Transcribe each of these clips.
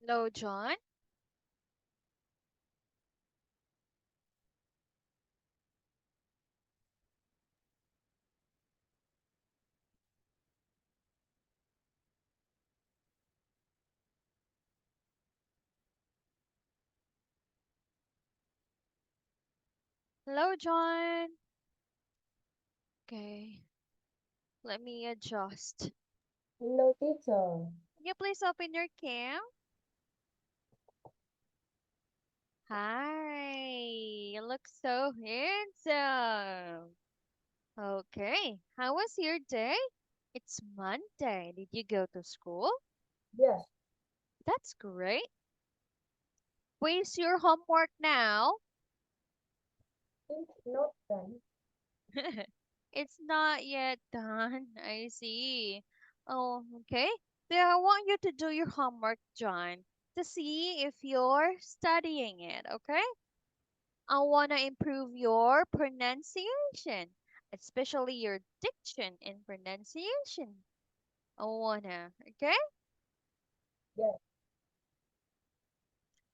Hello, John. Hello, John. Okay, let me adjust. Hello, teacher. Can you please open your cam? Hi, you look so handsome. Okay, how was your day? It's Monday. Did you go to school? Yes, That's great. Where's your homework now? it's not done. It's not yet done. I see. Oh, okay. Then I want you to do your homework, John, to see if you're studying it, okay? I want to improve your pronunciation, especially your diction and pronunciation. I wanna, okay? Yes,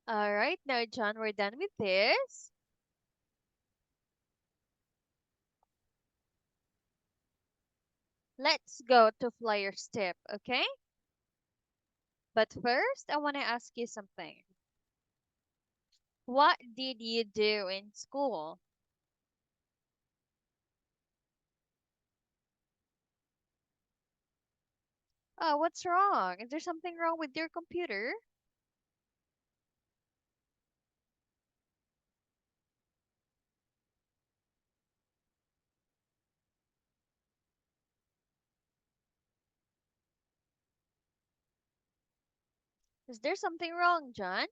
All right, now, John, we're done with this. Let's go to flyer step, okay? But first, I want to ask you something. What did you do in school? Oh, what's wrong? Is there something wrong with your computer? Is there something wrong, John?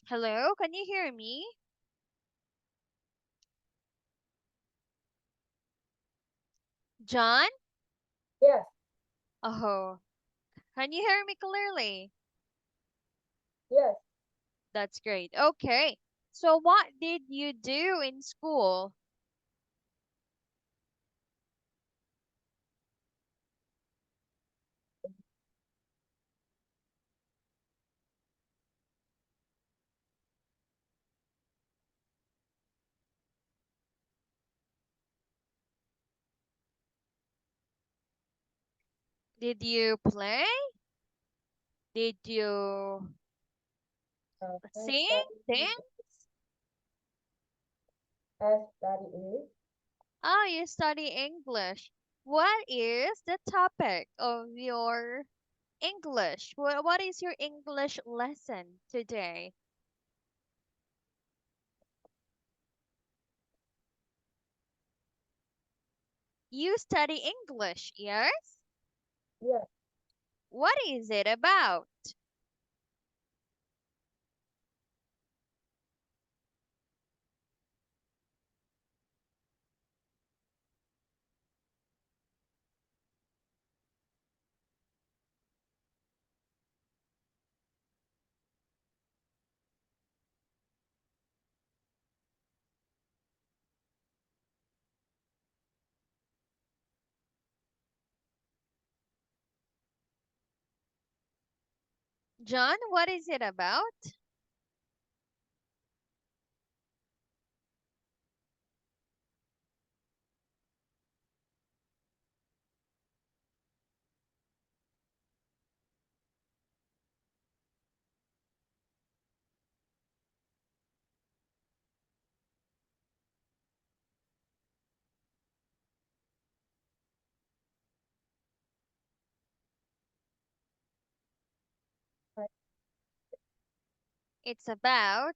Hello, can you hear me? John? yes, Oh, can you hear me clearly? yes. That's great. Okay. So what did you do in school? Did you play? Did you I sing? study, Dance? I study English. Oh, you study English. What is the topic of your English? What is your English lesson today? You study English, yes? Yes, What is it about? John, what is it about? I, It's about,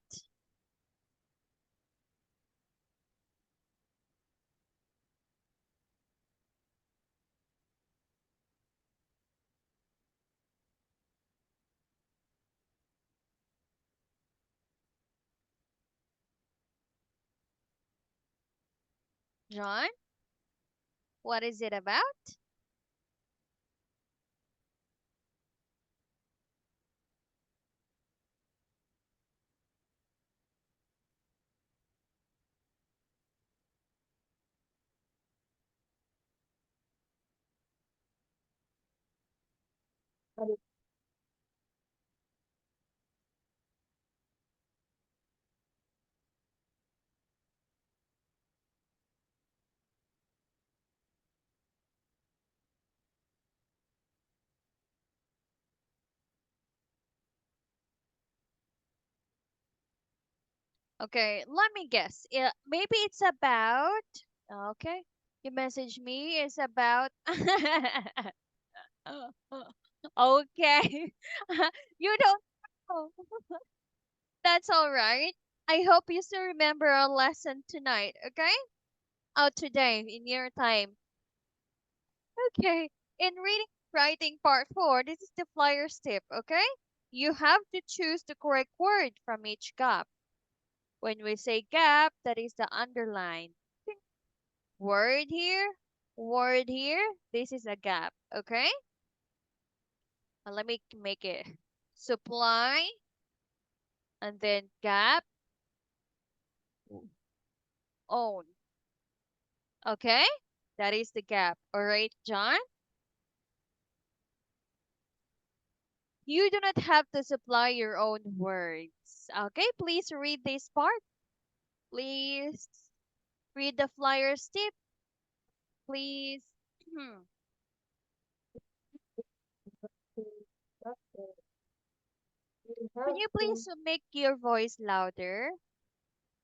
John, what is it about? Are Okay, let me guess. Maybe it's about. Okay, you message me is about. Okay, you don't know. That's all right. I hope you still remember our lesson tonight. Okay. Oh, today in your time. Okay. In reading writing part 4, this is the flyer's tip. Okay. You have to choose the correct word from each gap. When we say gap, that is the underline. Word here, word here. This is a gap. Okay. Let me make it supply and then gap own. Okay. That is the gap. All right, John. You do not have to supply your own words. Okay, please read this part. Please read the flyer's tip. Please. Hmm. to that you Can have you to please make your voice louder?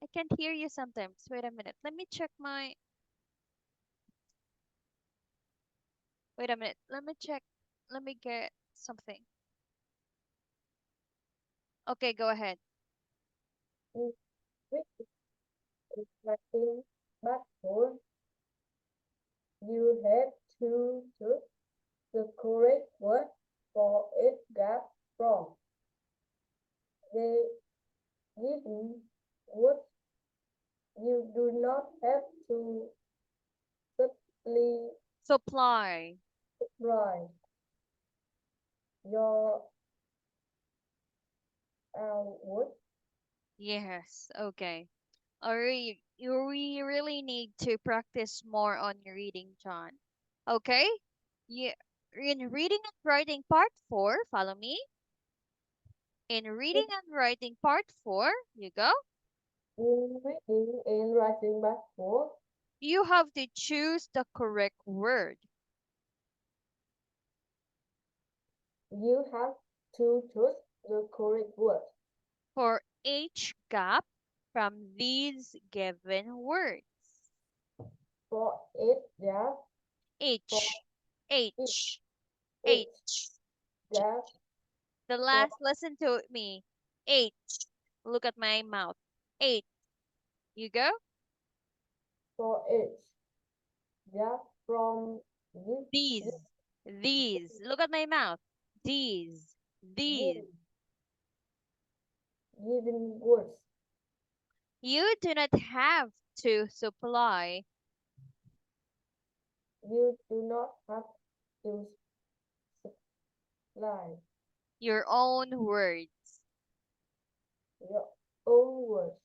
I can't hear you sometimes. Wait a minute. Let me check my. Wait a minute. Let me check. Let me get something. Okay, go ahead. in which reflecting back for you have to choose the correct word for each gap from the given words. You do not have to simply Supply. write your words. Yes. Okay. We really need to practice more on your reading, John. Okay? Yeah. In reading and writing part 4, follow me. In reading and writing part 4, you go. In reading and writing back for, You have to choose the correct word you have to choose the correct word for each gap from these given words. for each gap, for H, each, H, each H. gap, The for, last, listen to me. H. Look at my mouth. H. You go. for each gap from this, this, These. These. Look at my mouth. These. These. this given words. You do not have to supply You do not have to supply your own words. your own words.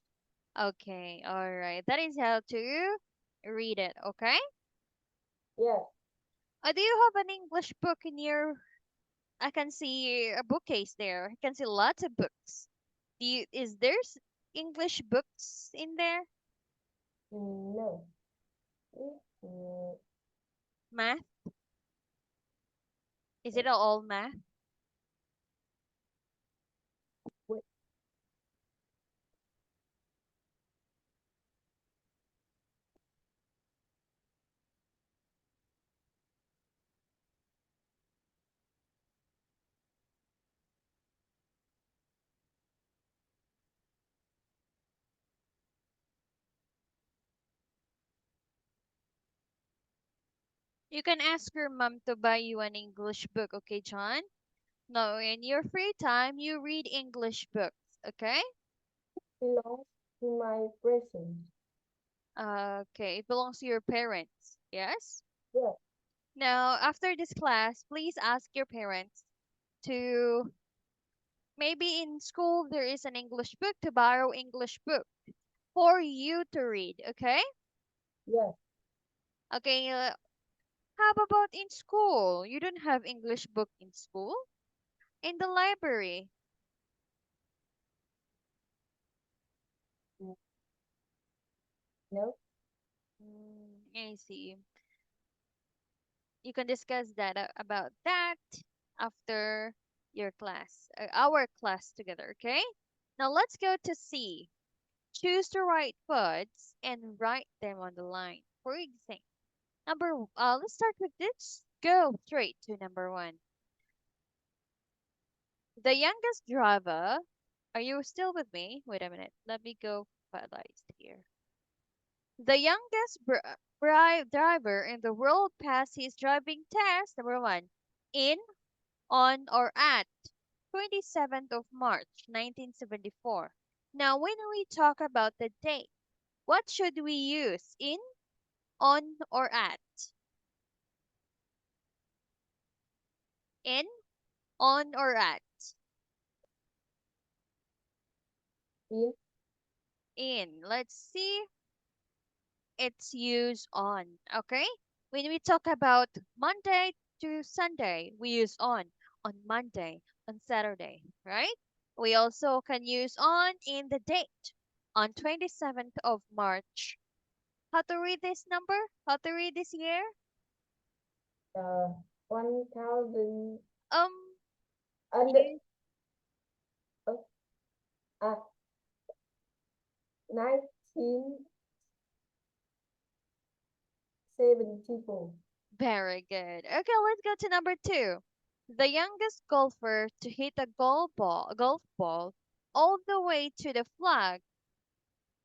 Okay, all right. That is how to read it, okay? Yes, Do you have an English book in your I can see a bookcase there. I can see lots of books. Is there English books in there? no. Mm, Math? Is it all math? wait, You can ask your mom to buy you an English book, okay, John? No, in your free time, you read English books, okay? belongs to my present. Okay, it belongs to your parents, yes? Yes, Now, after this class, please ask your parents to maybe in school there is an English book to borrow English book for you to read, okay? yes, Okay, how about in school? You don't have English book in school? In the library. Mm, no. I see. You can discuss that about that after your class, our class together, okay? Now let's go to C. Choose the right words and write them on the line. For example, let's start with this. Go straight to number one. The youngest driver. Are you still with me? Wait a minute. Let me go finalize here. The youngest driver in the world passed his driving test. Number one. In, on, or at 27th of March, 1974. Now, when we talk about the date, what should we use? In, on, or at? In, on, or at? In. In. Let's see. It's used on. Okay? When we talk about Monday to Sunday, we use on Monday, on Saturday, right? We also can use on in the date, on 27th of March. How to read this number? How to read this year? Uh, 1000 Um, and you, uh, uh, 1974. very good. Okay, let's go to number two. The youngest golfer to hit a golf ball all the way to the flag.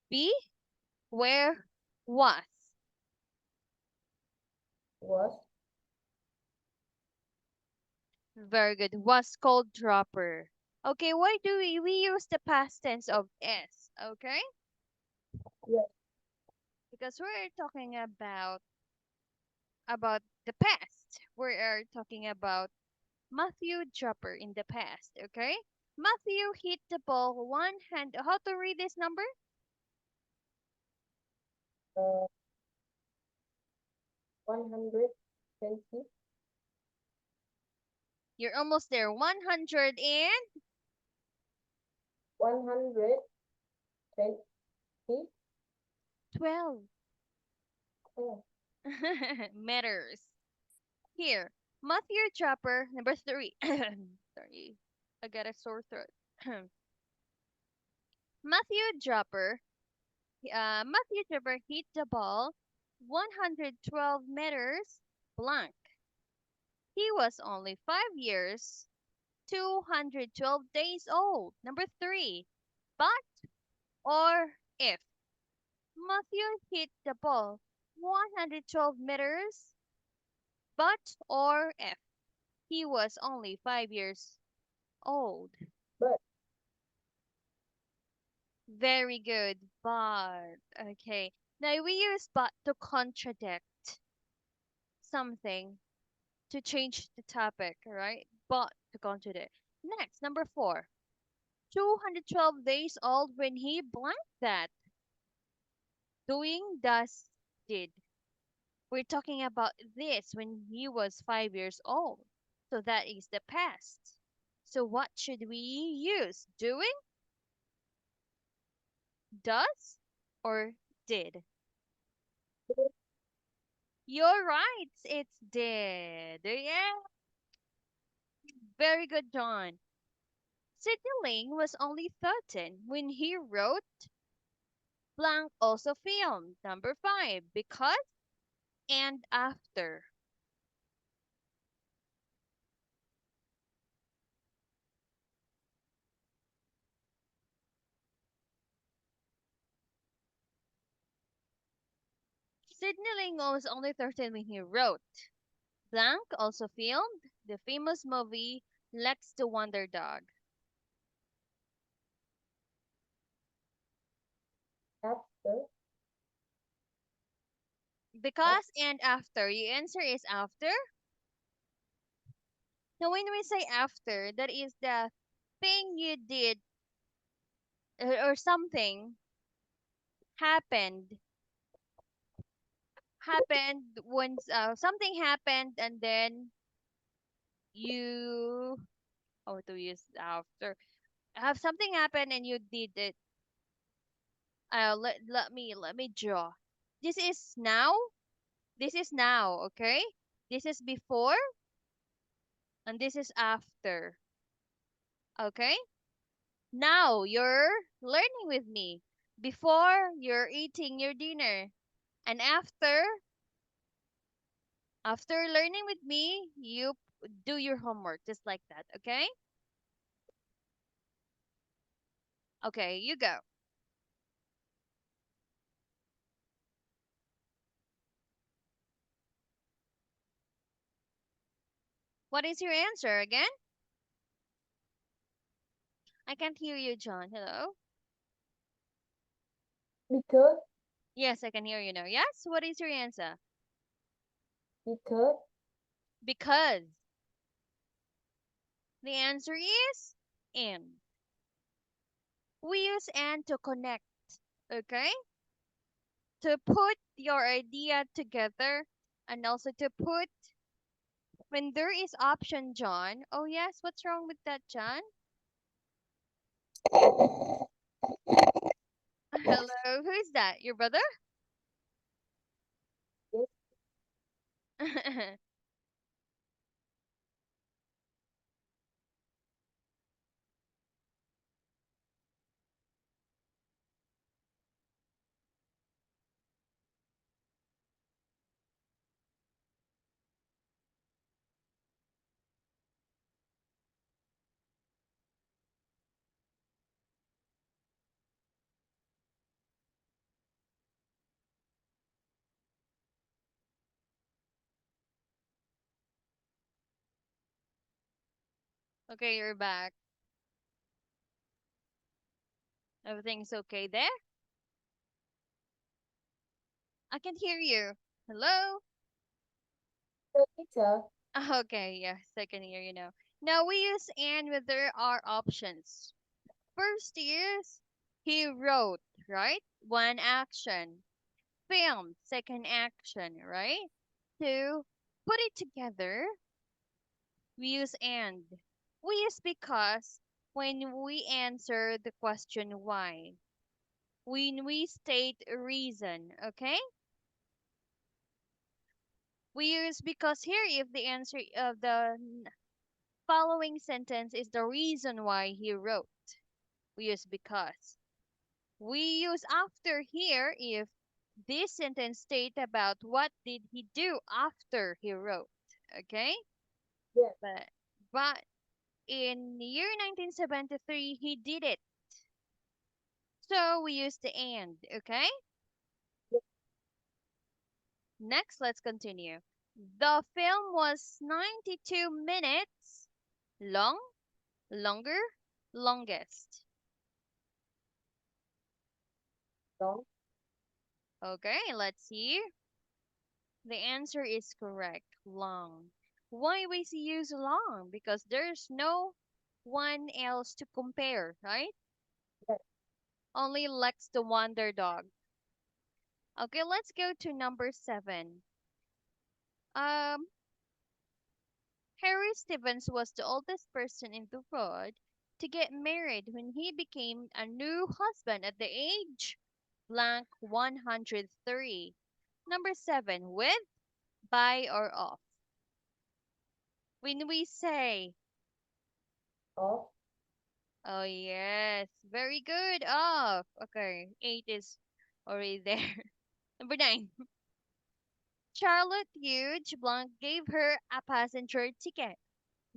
B, where, was. Was Very good. Was called dropper. Okay, why do we use the past tense of S? Okay, yes. because we're talking about the past. We are talking about Matthew Dropper in the past. Okay, Matthew hit the ball one hand. How to read this number? Uh, 120. You're almost there. 112 120. Oh, meters. Here, Matthew Dropper, number three. Sorry, I got a sore throat. Matthew Dropper hit the ball 112 meters blank. He was only 5 years, 212 days old. Number three, but or if Matthew hit the ball 112 meters, but or if he was only 5 years old. but Very good, but okay. Now we use but to contradict something to change the topic, right? But to contradict. Next, number four. 212 days old when he blanked that. Doing, does, did. We're talking about this when he was 5 years old. So that is the past. So what should we use? Doing, does, or did? You're right. It's did. Yeah, very good, John. Sidney Ling was only 13 when he wrote Blank also filmed. Number five, because and after. Sidney Ling was only 13 when he wrote. Blank also filmed the famous movie Lex the Wonder Dog. after, after, Because and after. Your answer is after. Now, when we say after, that is the thing you did or something happened when something happened and then you or to use after. Have something happen and you did it. Let me draw. This is now. This is now. Okay. This is before and this is after. Okay. Now you're learning with me. Before you're eating your dinner, and after learning with me, you do your homework just like that. Okay. Okay. You go. What is your answer again? I can't hear you, John. Hello? Because, Yes, I can hear you now. Yes? What is your answer? because, Because the answer is and. We use and to connect, okay? To put your idea together and also to put when there is option, John. Oh, yes, what's wrong with that, John? Hello, who is that? Your brother? yes, Okay, you're back. Everything's okay there? I can hear you. Hello? the teacher, Okay, yes, I can hear you now. Now we use and when there are options. First is he wrote, right? One action. Film, second action, right? To put it together, we use and. We use because when we answer the question why. When we state a reason, okay? We use because here if the answer of the following sentence is the reason why he wrote. We use because. We use after here if this sentence state about what did he do after he wrote. Okay? yes, But in year 1973 he did it. So we use the and, okay? yes, Next, let's continue. The film was 92 minutes long, longer, longest. long, Okay, let's see. The answer is correct. Long. Why we use long? Because there's no one else to compare, right? yes, Only Lex the Wonder Dog. Okay, let's go to number 7. Um, Harry Stevens was the oldest person in the world to get married when he became a new husband at the age blank 103. Number 7, with, by, or off. When we say off, oh, yes. Very good. Off. Okay. 8 is already there. Number 9. Charlotte Hughes Blanc gave her a passenger ticket.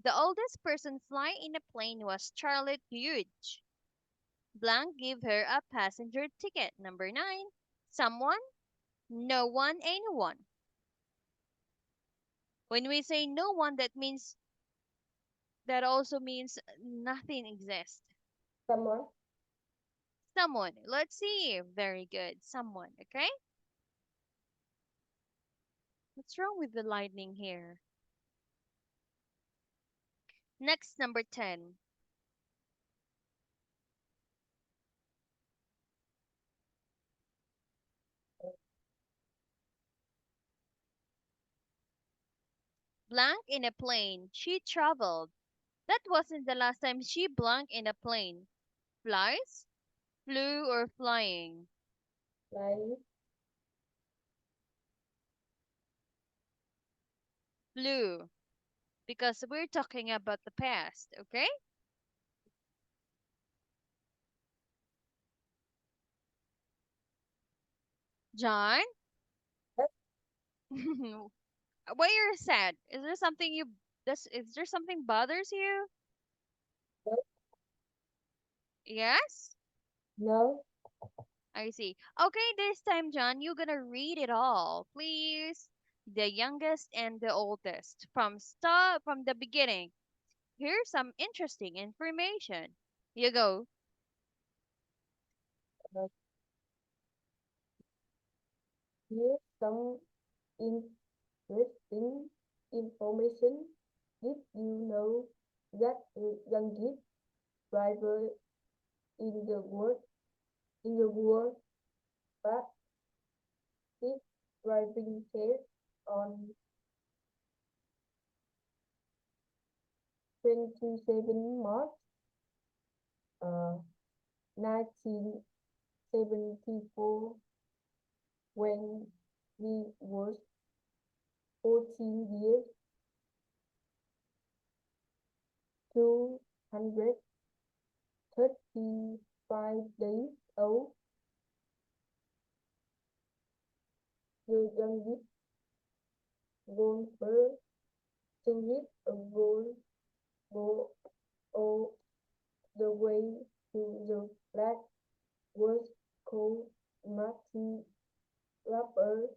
The oldest person flying in a plane was Charlotte Hughes. Blanc gave her a passenger ticket. Number 9. Someone, no one, anyone. When we say no one, that also means nothing exists. someone, Someone. Let's see. Very good. Someone. Okay. What's wrong with the lightning here? Next, number 10. Blank in a plane. She traveled. That wasn't the last time she blanked in a plane. Flies? Flew or flying? Fly, Flew. Because we're talking about the past, okay? John? that, Why you're sad? Is there something you is there something bothers you? that, Yes? no, I see. Okay, this time, John, you're gonna read it all, please. The youngest and the oldest. From the beginning. Here's some interesting information. You go. uh, here's some interesting information. Did you know that the youngest driver in the world passed his driving test on 27 March uh, 1974 when he was 14 years, 235 days old. The youngest golfer to hit a ball all the way to the flag was called Marty Rapper,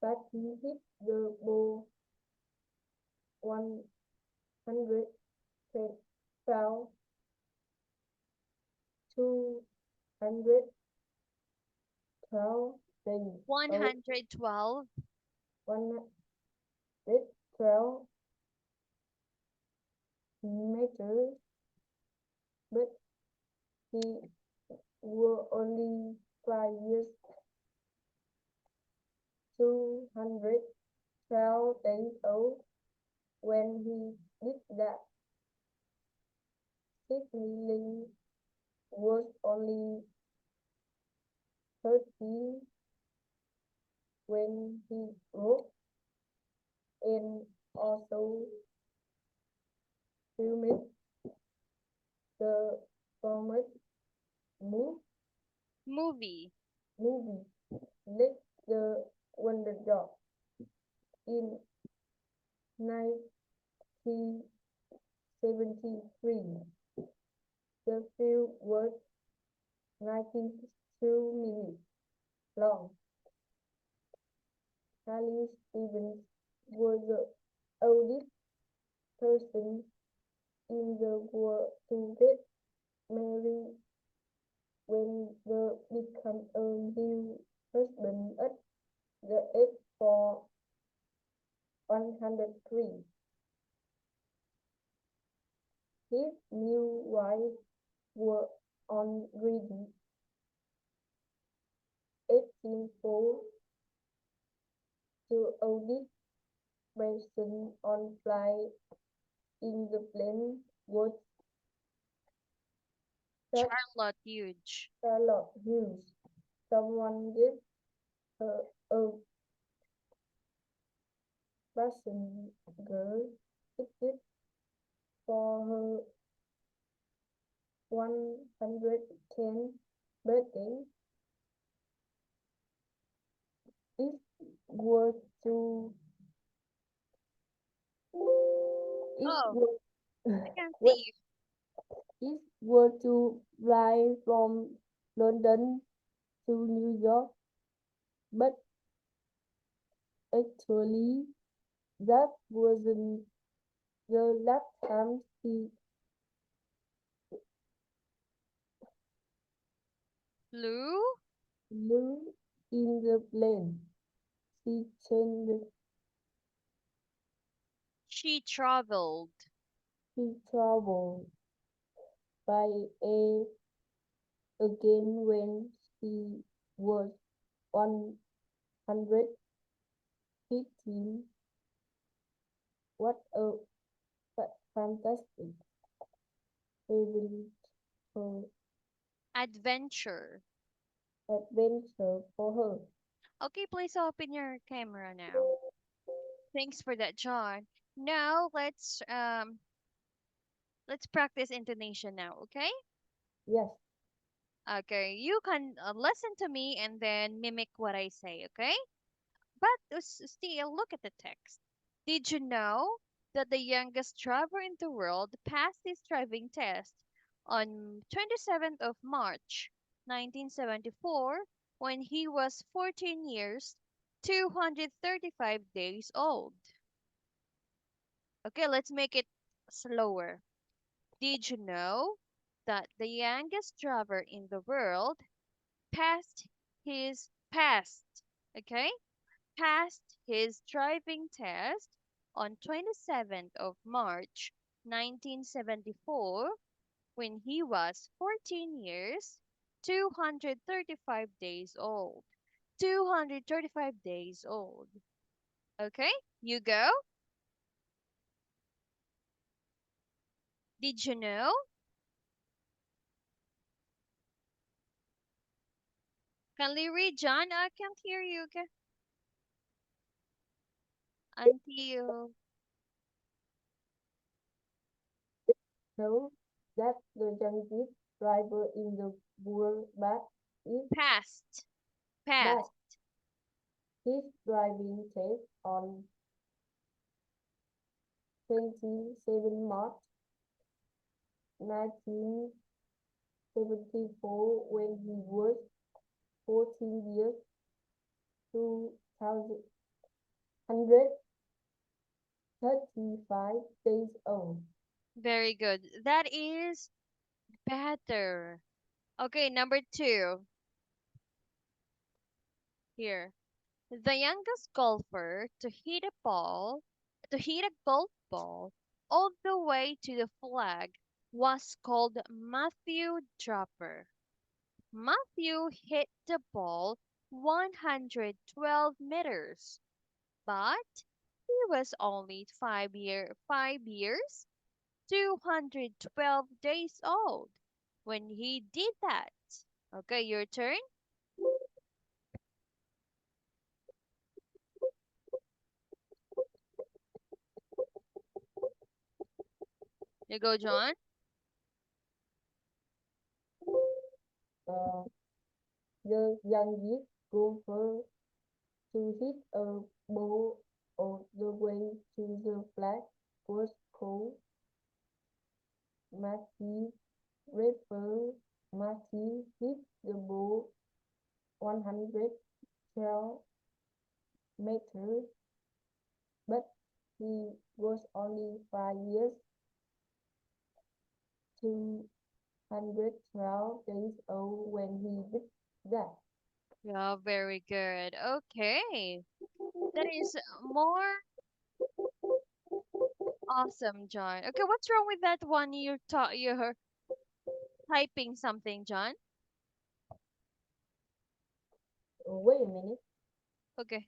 but he hit the ball 112 days old, 112. 112 meters, but he were only 5 years, 212 days old when he did that. Sidney was only 13 when he wrote and also filmed the famous mo- Movie. movie Let the Wonder Dog in 1973. The film was 92 minutes long. Charlie Stevens was the oldest person in the world to get married when they become a new husband at the age of 103. His new wife was on ready 18 to oldest person on flight in the plane was Charlotte Huge. Charlotte Hughes. Someone gave her a passenger ticket for her 110th birthday. It was to it Oh, was I can what see it was to fly from London to New York, but actually that wasn't the last time she you. Flew? flew in the plane. She changed She traveled. she traveled by air again when she was 115. What a adventure. adventure for her. Okay, please open your camera now. Thanks for that, John. Now let's practice intonation now, okay? Yes, Okay, you can listen to me and then mimic what I say, okay? But still, look at the text. Did you know that the youngest driver in the world passed his driving test on 27th of March 1974 when he was 14 years, 235 days old? Okay, let's make it slower. Did you know that the youngest driver in the world passed passed, okay? Passed his driving test on 27th of March 1974 when he was 14 years, 235 days old. 235 days old. Okay, you go. Did you know? Can you read, John? I can't hear you. Okay? Until so that the youngest driver in the world is past, passed past. his driving test on 27 March 1974 when he was 14 years, 235 days old. Very good. That is better. Okay, number two. Here. The youngest golfer to hit a golf ball all the way to the flag was called Matthew Dropper. Matthew hit the ball 112 meters, but he was only 5 years, 212 days old when he did that. Okay, your turn. You go, John. Uh, the youngest golfer to hit a ball all the way to the flag was called Matthew Rapper. Matthew hit the ball 112 meters, but he was only 5 years, 212 days old when he did that. Yeah, very good. Okay. That is more awesome, John. Okay, what's wrong with that one? You're typing something, John. Wait a minute. Okay.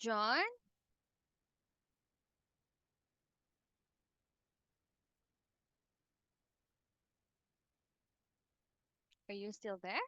John, are you still there?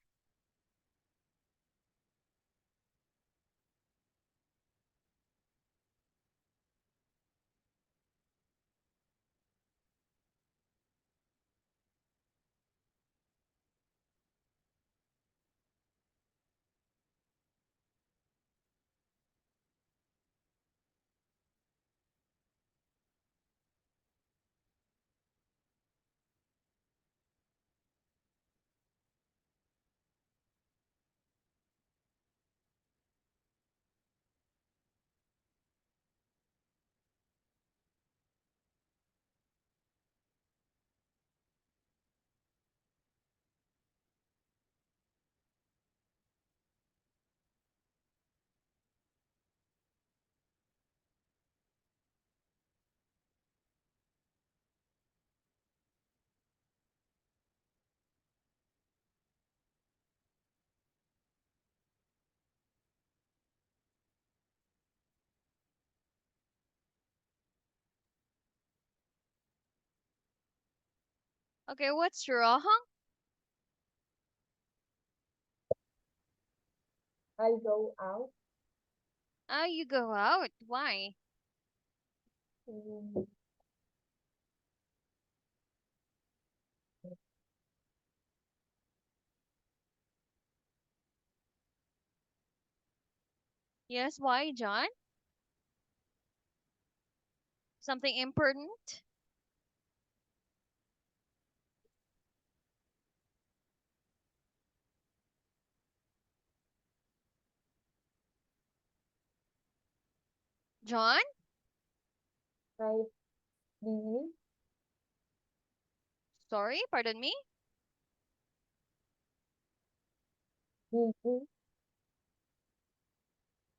Okay, what's wrong? I go out. Ah, you go out. Why? Mm, Yes, why, John? Something important? John? I busy, Sorry, pardon me? busy,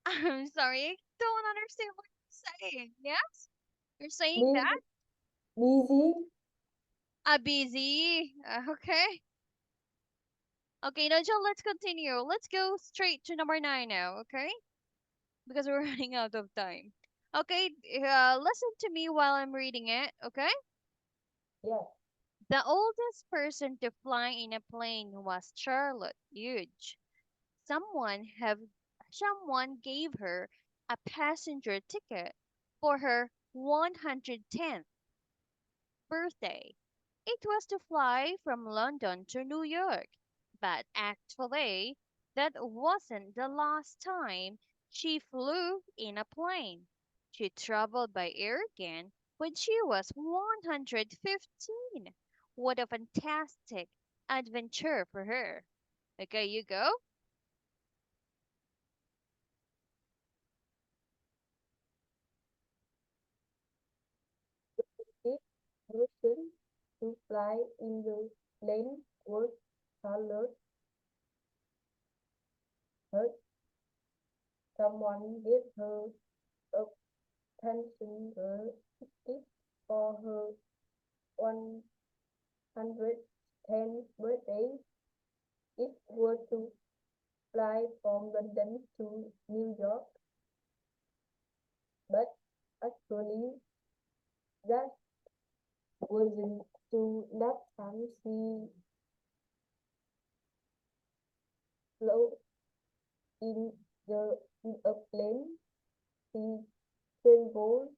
I'm sorry, I don't understand what you're saying. Yes? You're saying that? busy, busy. Busy. Okay. Okay, now, John, let's continue. Let's go straight to number nine now, okay? Because we're running out of time. Okay, listen to me while I'm reading it, okay? Yes, The oldest person to fly in a plane was Charlotte Huge. Someone gave her a passenger ticket for her 110th birthday. It was to fly from London to New York. But actually, that wasn't the last time she flew in a plane. She traveled by air again when she was 115. What a fantastic adventure for her. Okay, you go. this person to fly in the plane was Charlotte. Her someone gave her a passenger ticket for her 110th birthday. It was to fly from London to New York, but actually that wasn't to that time she flew in the in a plane. She traveled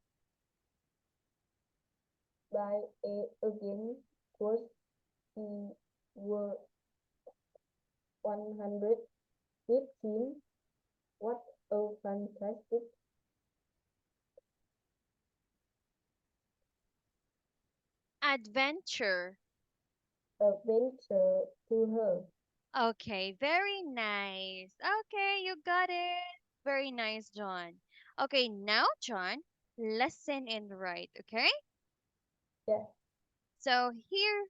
by air again was she were 115. What a fantastic Adventure. adventure to her. Okay, very nice. Okay, you got it. Very nice, John. Okay, now, John, listen and write, okay? Yes, So here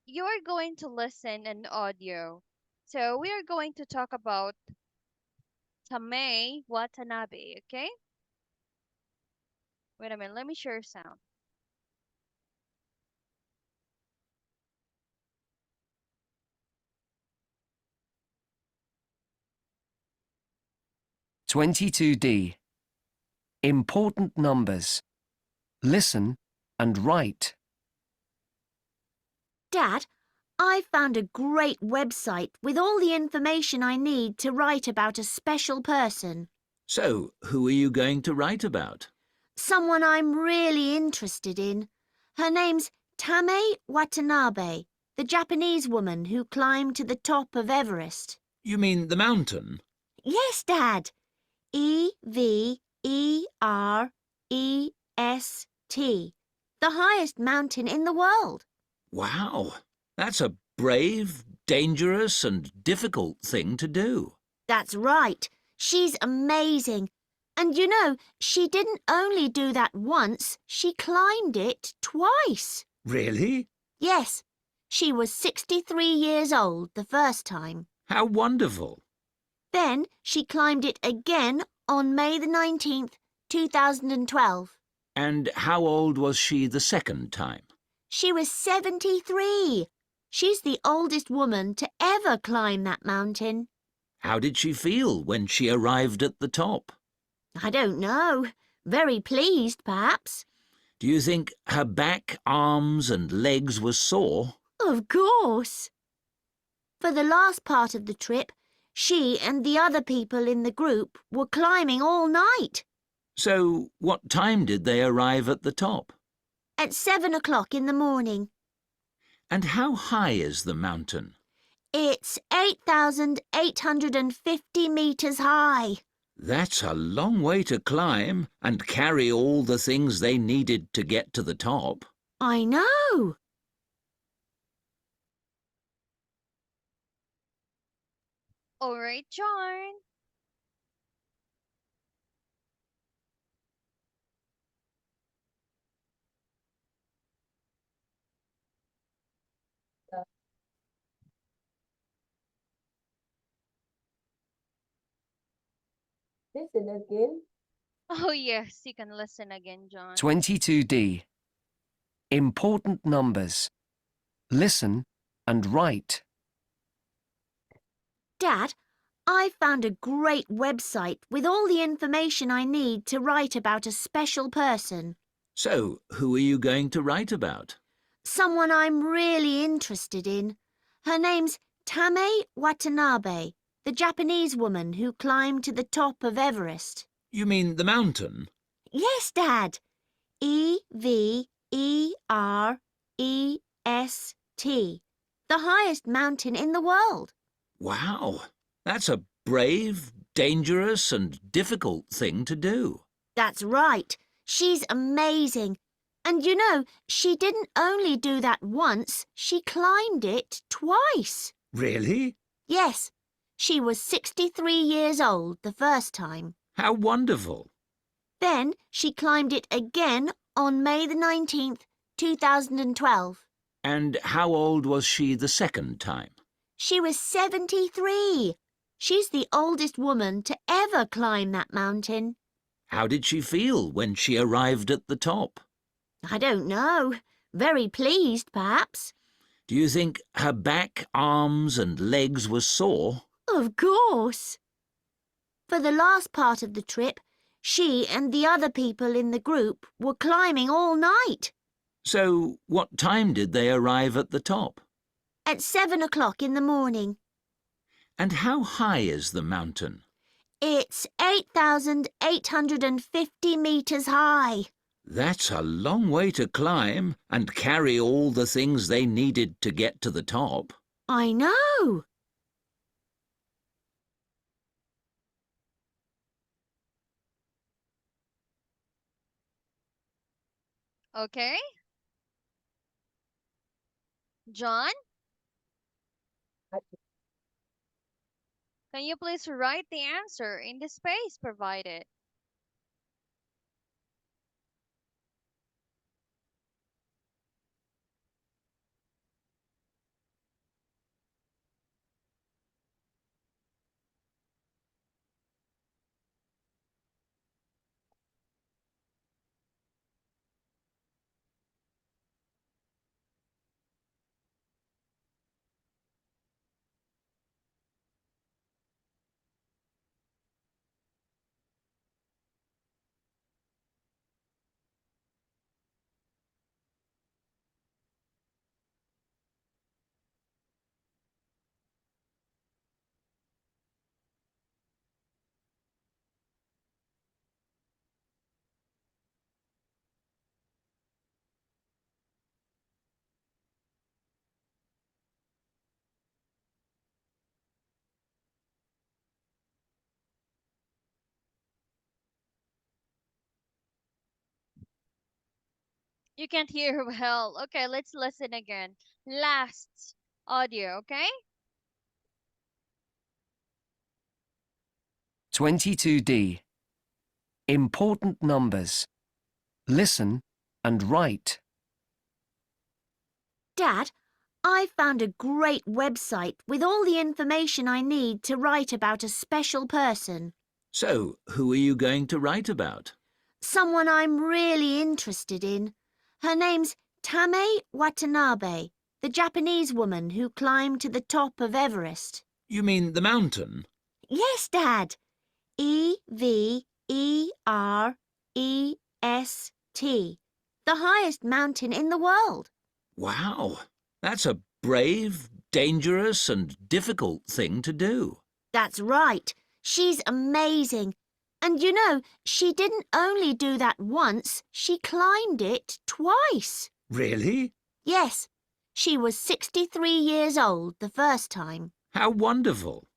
you're going to listen an audio. So we are going to talk about Tamei Watanabe, okay? Wait a minute, let me share sound. 22D. Important numbers. Listen and write. Dad, I found a great website with all the information I need to write about a special person. So, who are you going to write about? Someone I'm really interested in. Her name's Tame Watanabe, the Japanese woman who climbed to the top of Everest. You mean the mountain? Yes, Dad. Everest. The highest mountain in the world. Wow, that's a brave, dangerous and difficult thing to do. That's right. She's amazing. And you know, she didn't only do that once, she climbed it twice. Really? Yes, she was 63 years old the first time. How wonderful. Then she climbed it again on May the 19th, 2012. And how old was she the second time? She was 73. She's the oldest woman to ever climb that mountain. How did she feel when she arrived at the top? I don't know. Very pleased, perhaps. Do you think her back, arms and legs were sore? Of course. For the last part of the trip, she and the other people in the group were climbing all night. So, what time did they arrive at the top? At 7 o'clock in the morning. And how high is the mountain? It's 8,850 metres high. That's a long way to climb and carry all the things they needed to get to the top. I know. All right, John. Listen again. Oh, yes, you can listen again, John. 22D. Important numbers. Listen and write. Dad, I found a great website with all the information I need to write about a special person. So, who are you going to write about? Someone I'm really interested in. Her name's Tame Watanabe, the Japanese woman who climbed to the top of Everest. You mean the mountain? Yes, Dad. Everest. The highest mountain in the world. Wow, that's a brave, dangerous and difficult thing to do. That's right. She's amazing. And you know, she didn't only do that once, she climbed it twice. Really? Yes, she was 63 years old the first time. How wonderful. Then she climbed it again on May the 19th, 2012. And how old was she the second time? She was 73. She's the oldest woman to ever climb that mountain. How did she feel when she arrived at the top? I don't know. Very pleased, perhaps. Do you think her back, arms and legs were sore? Of course. For the last part of the trip, she and the other people in the group were climbing all night. So, what time did they arrive at the top? At 7 o'clock in the morning. And how high is the mountain? It's 8,850 metres high. That's a long way to climb and carry all the things they needed to get to the top. I know. Okay? John, can you please write the answer in the space provided? You can't hear well. Okay, let's listen again. Last audio, okay? 22D. Important numbers. Listen and write. Dad, I found a great website with all the information I need to write about a special person. So, who are you going to write about? Someone I'm really interested in. Her name's Tame Watanabe, the Japanese woman who climbed to the top of Everest. You mean the mountain? Yes, Dad. Everest. The highest mountain in the world. Wow, that's a brave, dangerous and difficult thing to do. That's right. She's amazing. And you know, she didn't only do that once, she climbed it twice. Really? Yes, she was 63 years old the first time. How wonderful.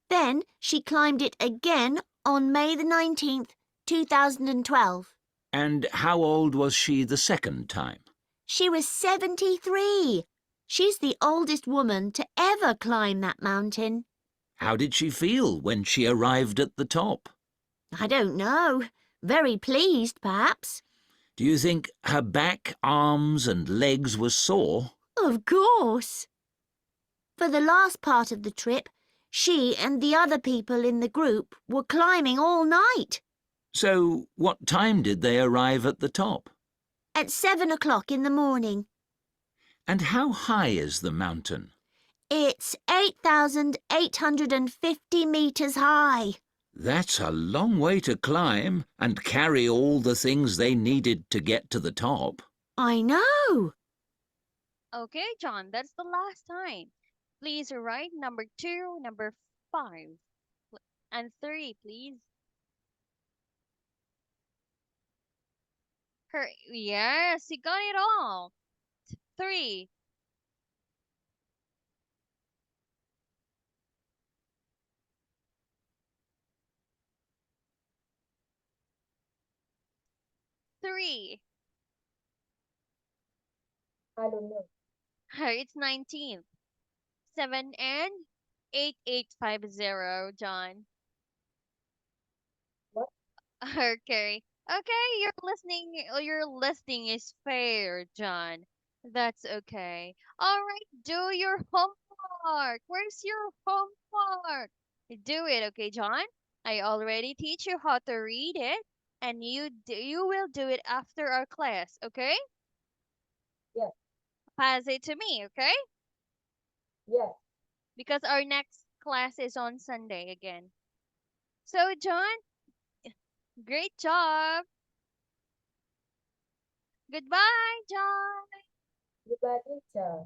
Then she climbed it again on May the 19th, 2012. And how old was she the second time? She was 73. She's the oldest woman to ever climb that mountain. How did she feel when she arrived at the top? I don't know. Very pleased, perhaps. Do you think her back, arms and legs were sore? Of course. For the last part of the trip, she and the other people in the group were climbing all night. So, what time did they arrive at the top? At 7 o'clock in the morning. And how high is the mountain? It's 8,850 metres high. That's a long way to climb and carry all the things they needed to get to the top. I know. Okay, John, that's the last time. Please write number 2, number 5, and 3, please. Yes, you got it all. 3. Three. I don't know. It's 19th. 7 and 8850, John. What? Okay. Okay, your listing is fair, John. That's okay. All right, do your homework. Where's your homework? Do it, okay, John? I already teach you how to read it, and you will do it after our class, okay? Yes, Pass it to me, okay? yes. Because our next class is on Sunday again. So, John, great job. Goodbye, John. Goodbye, teacher.